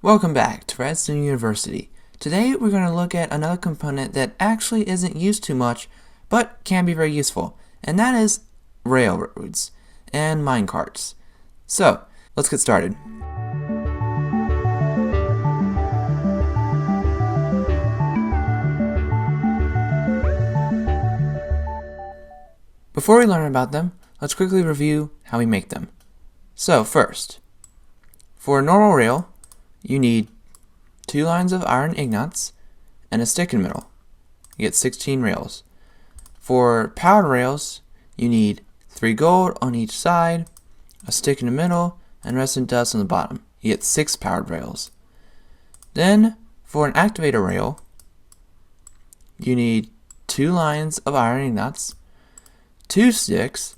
Welcome back to Redstone University. Today we're going to look at another component that actually isn't used too much, but can be very useful, and that is railroads and minecarts. So, let's get started. Before we learn about them, let's quickly review how we make them. So first, for a normal rail, you need 2 lines of iron ingots and a stick in the middle. You get 16 rails. For powered rails, you need 3 gold on each side, a stick in the middle, and redstone dust on the bottom. You get 6 powered rails. Then, for an activator rail, you need 2 lines of iron ingots, 2 sticks,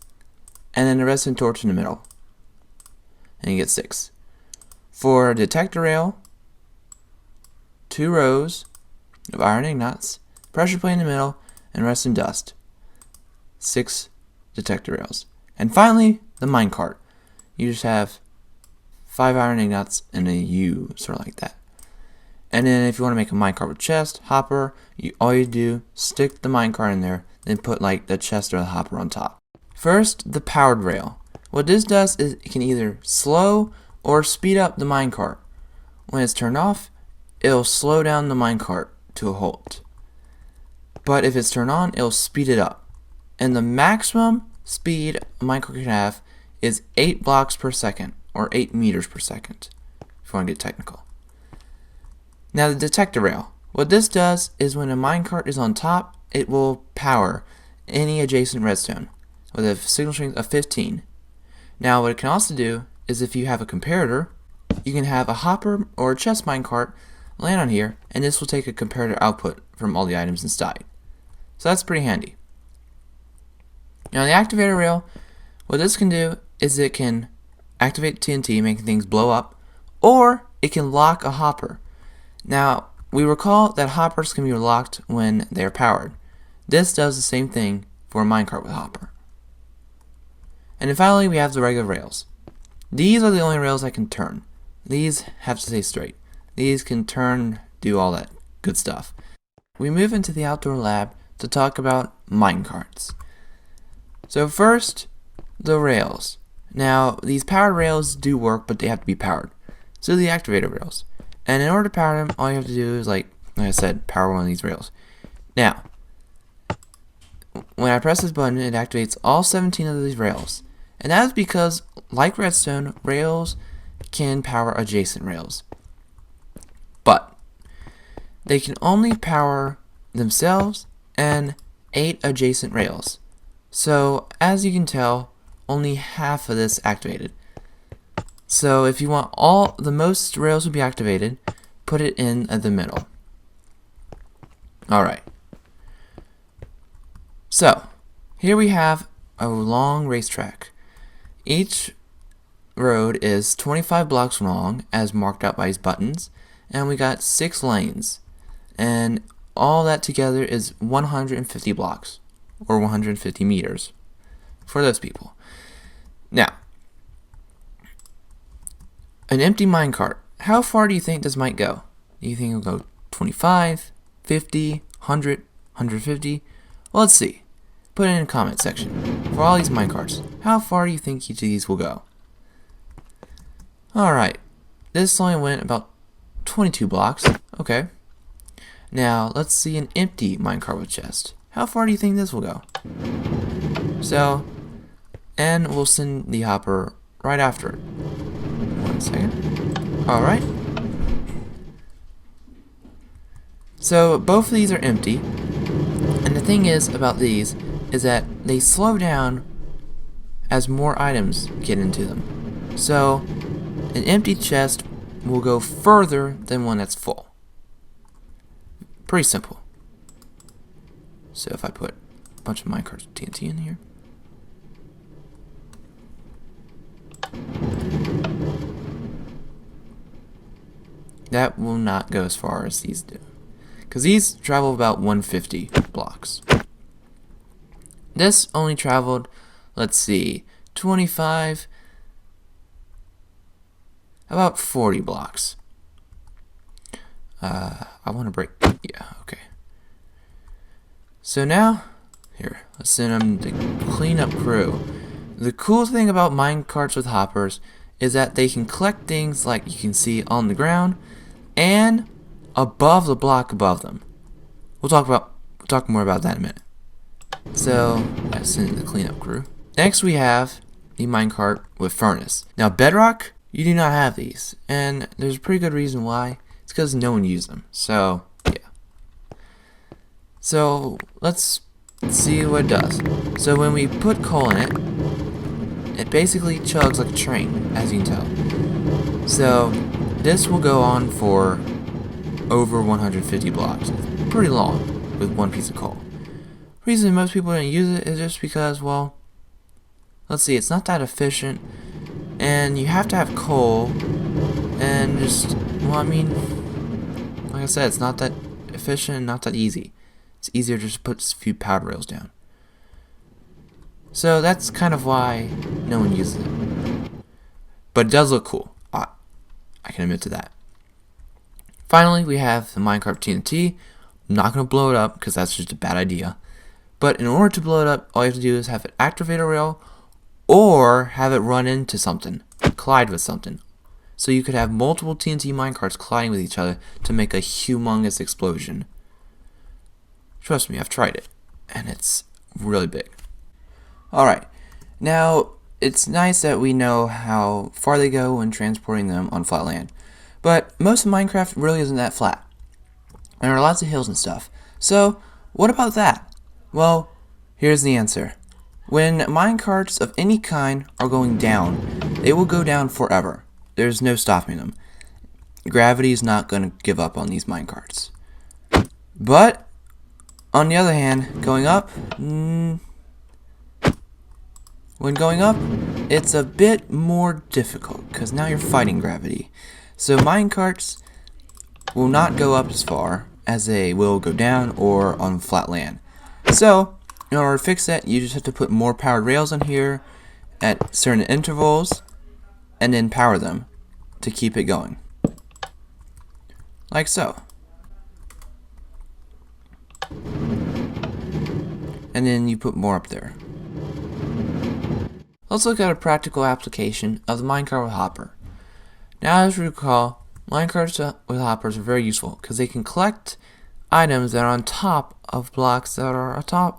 and then a redstone torch in the middle. And you get 6. For a detector rail, 2 rows of iron ingots, pressure plate in the middle, and redstone dust. 6 detector rails. And finally, the minecart. You just have 5 iron ingots and a U, sort of like that. And then if you want to make a minecart with chest, hopper, all you do, stick the minecart in there, then put like the chest or the hopper on top. First, the powered rail. What this does is it can either slow or speed up the minecart. When it's turned off, it'll slow down the minecart to a halt. But if it's turned on, it'll speed it up. And the maximum speed a minecart can have is 8 blocks per second, or 8 meters per second, if you want to get technical. Now the detector rail. What this does is when a minecart is on top, it will power any adjacent redstone with a signal strength of 15. Now what it can also do is if you have a comparator, you can have a hopper or a chest minecart land on here, and this will take a comparator output from all the items inside. So that's pretty handy. Now the activator rail, what this can do is it can activate TNT, making things blow up, or it can lock a hopper. Now we recall that hoppers can be locked when they are powered. This does the same thing for a minecart with hopper. And then finally we have the regular rails. These are the only rails that can turn. These have to stay straight. These can turn, do all that good stuff. We move into the outdoor lab to talk about minecarts. So first, the rails. Now, these powered rails do work, but they have to be powered. So the activator rails. And in order to power them, all you have to do is, like I said, power one of these rails. Now, when I press this button, it activates all 17 of these rails. And that is because, like redstone, rails can power adjacent rails. But they can only power themselves and 8 adjacent rails. So, as you can tell, only half of this activated. So, if you want the most rails to be activated, put it in the middle. Alright. So, here we have a long racetrack. Each road is 25 blocks long, as marked out by these buttons, and we got 6 lanes. And all that together is 150 blocks, or 150 meters, for those people. Now, an empty minecart. How far do you think this might go? Do you think it'll go 25, 50, 100, 150? Well, let's see. Put it in the comment section. For all these minecarts, how far do you think each of these will go? Alright, this only went about 22 blocks. Okay. Now, let's see an empty minecart with chest. How far do you think this will go? So, and we'll send the hopper right after it. 1 second. Alright. So, both of these are empty. And the thing is about these is that they slow down as more items get into them. So, an empty chest will go further than one that's full. Pretty simple. So if I put a bunch of minecarts with TNT in here. That will not go as far as these do. Because these travel about 150 blocks. This only traveled, let's see, 25, about 40 blocks. I want to break. Yeah, okay. So now, here, let's send them the cleanup crew. The cool thing about minecarts with hoppers is that they can collect things like you can see on the ground and above the block above them. We'll talk more about that in a minute. So let's send the cleanup crew. Next we have the minecart with furnace. Now bedrock, you do not have these, and there's a pretty good reason why. It's because no one used them. So yeah. So let's see what it does. So when we put coal in it, it basically chugs like a train, as you can tell. So this will go on for over 150 blocks. It's pretty long with one piece of coal. The reason most people don't use it is just because, well, let's see, it's not that efficient, and you have to have coal, and just, well, I mean, like I said, it's not that efficient and not that easy. It's easier to just put a few powered rails down. So that's kind of why no one uses it. But it does look cool. I can admit to that. Finally, we have the minecart TNT. I'm not going to blow it up because that's just a bad idea. But in order to blow it up, all you have to do is have it activate a rail or have it run into something, collide with something. So you could have multiple TNT minecarts colliding with each other to make a humongous explosion. Trust me, I've tried it, and it's really big. Alright, now it's nice that we know how far they go when transporting them on flat land. But most of Minecraft really isn't that flat. And there are lots of hills and stuff. So, what about that? Well, here's the answer. When minecarts of any kind are going down, they will go down forever. There's no stopping them. Gravity is not going to give up on these minecarts. But, on the other hand, going up, when going up, it's a bit more difficult, because now you're fighting gravity. So minecarts will not go up as far as they will go down or on flat land. So, in order to fix that, you just have to put more powered rails on here at certain intervals, and then power them to keep it going. Like so. And then you put more up there. Let's look at a practical application of the minecart with hopper. Now, as you recall, minecarts with hoppers are very useful because they can collect items that are on top of blocks that are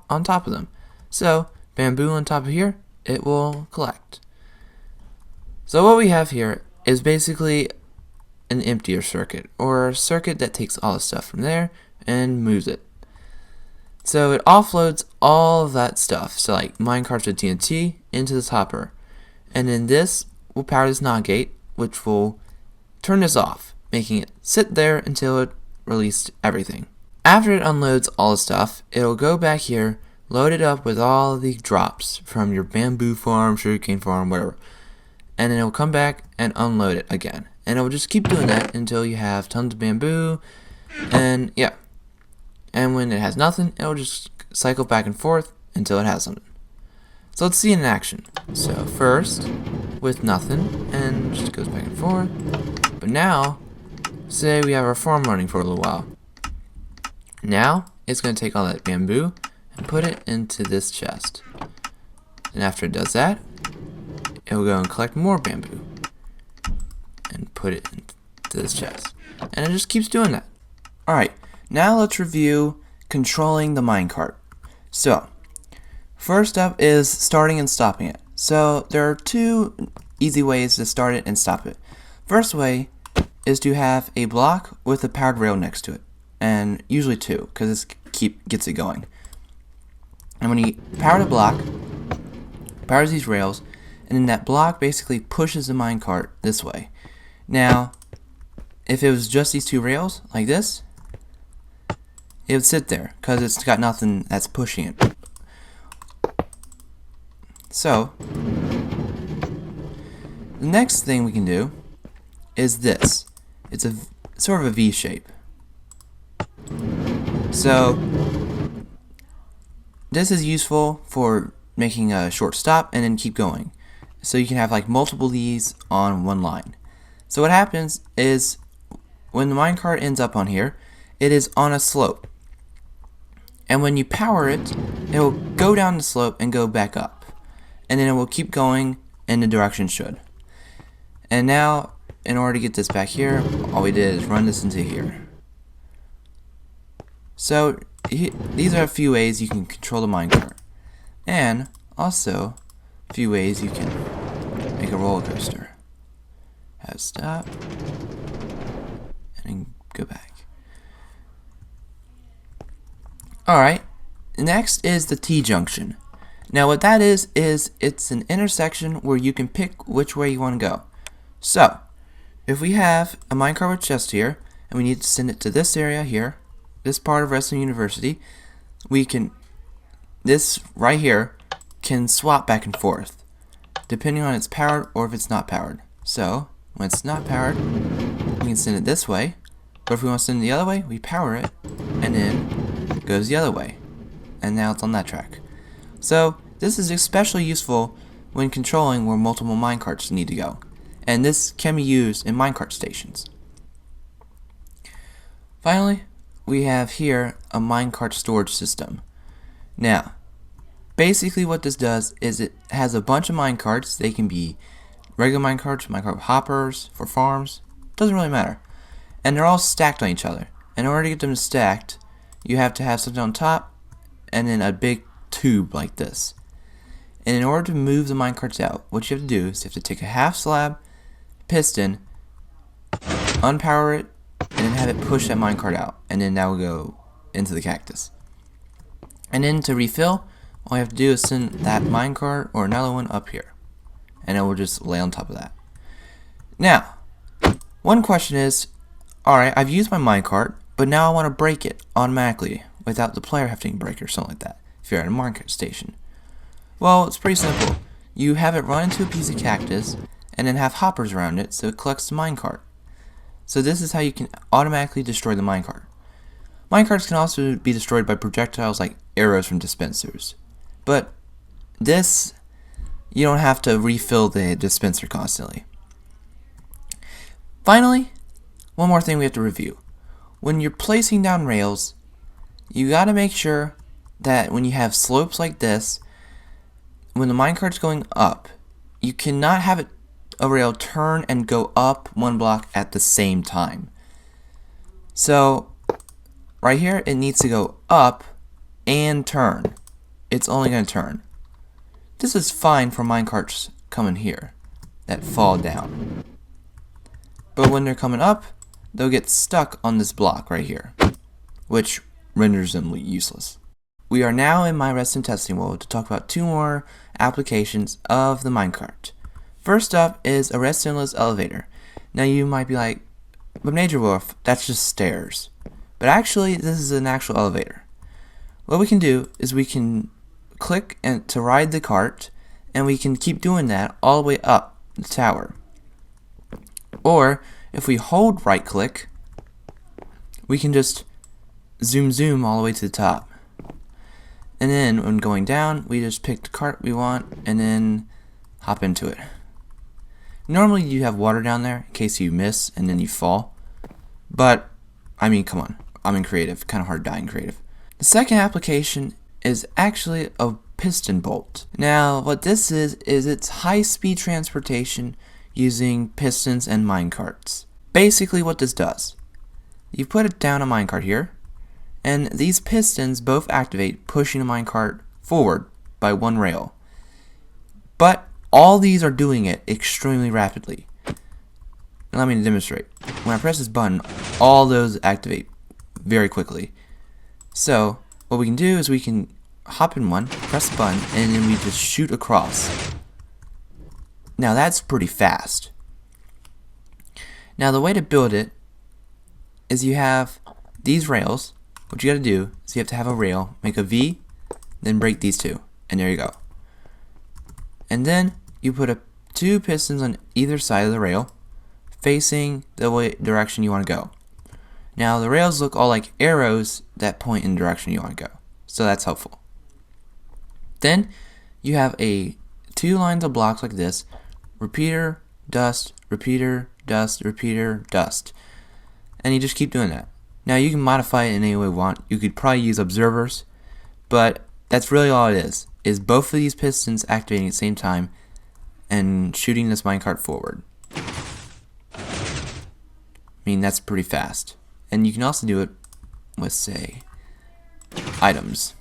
on top of them. So, bamboo on top of here, it will collect. So what we have here is basically an emptier circuit, or a circuit that takes all the stuff from there and moves it. So it offloads all of that stuff, so like minecarts with TNT, into this hopper. And then this will power this NOT gate, which will turn this off, making it sit there until it released everything. After it unloads all the stuff, it'll go back here, load it up with all the drops from your bamboo farm, sugarcane farm, whatever. And then it'll come back and unload it again. And it'll just keep doing that until you have tons of bamboo, and yeah. And when it has nothing, it'll just cycle back and forth until it has something. So let's see it in action. So first, with nothing, and just goes back and forth. But now, say we have our farm running for a little while. Now, it's going to take all that bamboo and put it into this chest. And after it does that, it will go and collect more bamboo and put it into this chest. And it just keeps doing that. Alright, now let's review controlling the minecart. So, first up is starting and stopping it. So, there are two easy ways to start it and stop it. First way is to have a block with a powered rail next to it. And usually two, because this gets it going. And when you power the block, powers these rails, and then that block basically pushes the minecart this way. Now, if it was just these two rails, like this, it would sit there, because it's got nothing that's pushing it. So, the next thing we can do is this. It's a sort of a V shape. So, this is useful for making a short stop and then keep going. So you can have like multiple of these on one line. So what happens is when the minecart ends up on here, it is on a slope. And when you power it, it will go down the slope and go back up. And then it will keep going in the direction it should. And now, in order to get this back here, all we did is run this into here. So, these are a few ways you can control the minecart. And, also, a few ways you can make a roller coaster. Have stop, and then go back. Alright, next is the T-junction. Now what that is it's an intersection where you can pick which way you want to go. So, if we have a minecart with chest here, and we need to send it to this area here, this part of Redstone University, this right here can swap back and forth, depending on if it's powered or if it's not powered. So, when it's not powered, we can send it this way, but if we want to send it the other way, we power it, and then it goes the other way. And now it's on that track. So, this is especially useful when controlling where multiple minecarts need to go. And this can be used in minecart stations. Finally, we have here a minecart storage system. Now, basically what this does is it has a bunch of minecarts. They can be regular minecarts, minecart hoppers, for farms, doesn't really matter. And they're all stacked on each other. In order to get them stacked, you have to have something on top and then a big tube like this. And in order to move the minecarts out, what you have to do is you have to take a half slab piston, unpower it, and then have it push that minecart out, and then that will go into the cactus. And then to refill, all you have to do is send that minecart or another one up here, and it will just lay on top of that. Now, one question is, alright, I've used my minecart, but now I want to break it automatically without the player having to break it or something like that, if you're at a minecart station. Well, it's pretty simple. You have it run into a piece of cactus, and then have hoppers around it so it collects the minecart. So this is how you can automatically destroy the minecart. Minecarts can also be destroyed by projectiles like arrows from dispensers. But this, you don't have to refill the dispenser constantly. Finally, one more thing we have to review. When you're placing down rails, you gotta make sure that when you have slopes like this, when the minecart's going up, you cannot have a rail turn and go up one block at the same time. So, right here, it needs to go up and turn. It's only going to turn. This is fine for minecarts coming here that fall down. But when they're coming up, they'll get stuck on this block right here, which renders them useless. We are now in my Redstone testing world to talk about two more applications of the minecart. First up is a Redstone Elevator. Now you might be like, but Major Wolff, that's just stairs. But actually, this is an actual elevator. What we can do is we can click to ride the cart, and we can keep doing that all the way up the tower. Or, if we hold right click, we can just zoom all the way to the top. And then when going down, we just pick the cart we want and then hop into it. Normally you have water down there in case you miss and then you fall. But, I mean, come on. I'm in creative. Kind of hard to die in creative. The second application is actually a piston bolt. Now, what this is it's high-speed transportation using pistons and minecarts. Basically what this does, you put it down a minecart here, and these pistons both activate, pushing the minecart forward by one rail. But all these are doing it extremely rapidly. Allow me to demonstrate. When I press this button, all those activate very quickly. So, what we can do is we can hop in one, press the button, and then we just shoot across. Now that's pretty fast. Now the way to build it is you have these rails. What you gotta do is you have to have a rail, make a V, then break these two, and there you go. And then you put two pistons on either side of the rail, facing the direction you want to go. Now the rails look all like arrows that point in the direction you want to go, so that's helpful. Then you have two lines of blocks like this: repeater, dust, repeater, dust, repeater, dust. and you just keep doing that. Now you can modify it in any way you want. You could probably use observers, but that's really all it is both of these pistons activating at the same time and shooting this minecart forward. I mean, that's pretty fast. And you can also do it with, say, items.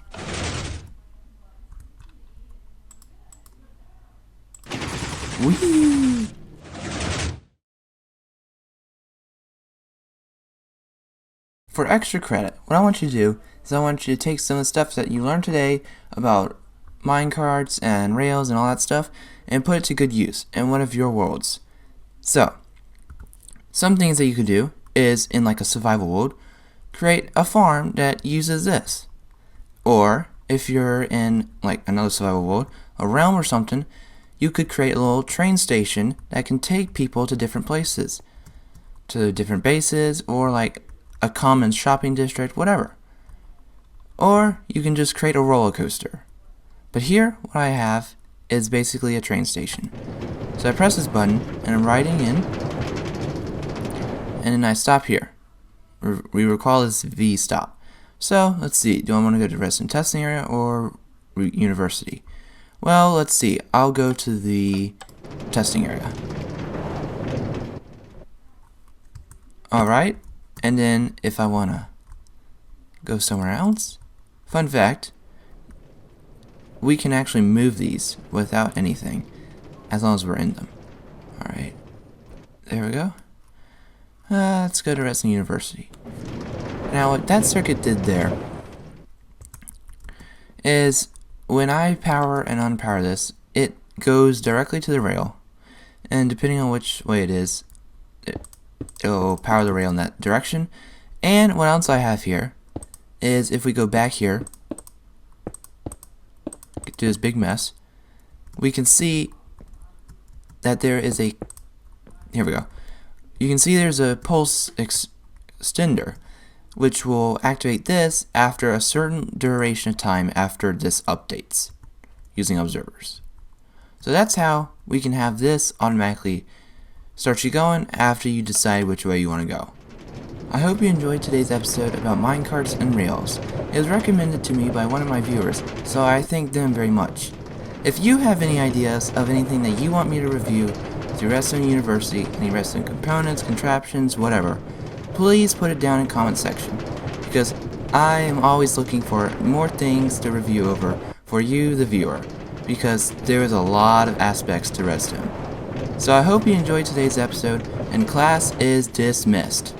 Whee! For extra credit, what I want you to do is I want you to take some of the stuff that you learned today about minecarts and rails and all that stuff and put it to good use in one of your worlds. So, some things that you could do is, in like a survival world, create a farm that uses this. Or, if you're in like another survival world, a realm or something, you could create a little train station that can take people to different places, to different bases, or like a common shopping district, whatever. Or you can just create a roller coaster. But here, what I have is basically a train station. So I press this button, and I'm riding in, and then I stop here. We recall this V stop. So, let's see, do I want to go to Redstone Testing Area or University? Well, let's see, I'll go to the testing area. Alright, and then if I want to go somewhere else, fun fact, we can actually move these without anything, as long as we're in them. Alright, there we go. Let's go to Redstone University. Now, what that circuit did there is when I power and unpower this, it goes directly to the rail, and depending on which way it is, it'll power the rail in that direction. And what else I have here is, if we go back here, do this big mess, we can see that there is a, here we go, you can see there's a pulse extender, which will activate this after a certain duration of time after this updates, using observers. So that's how we can have this automatically start you going after you decide which way you want to go. I hope you enjoyed today's episode about minecarts and rails. It was recommended to me by one of my viewers, so I thank them very much. If you have any ideas of anything that you want me to review through Redstone University, any Redstone components, contraptions, whatever, please put it down in the comment section, because I am always looking for more things to review over for you, the viewer, because there is a lot of aspects to Redstone. So I hope you enjoyed today's episode, and class is dismissed.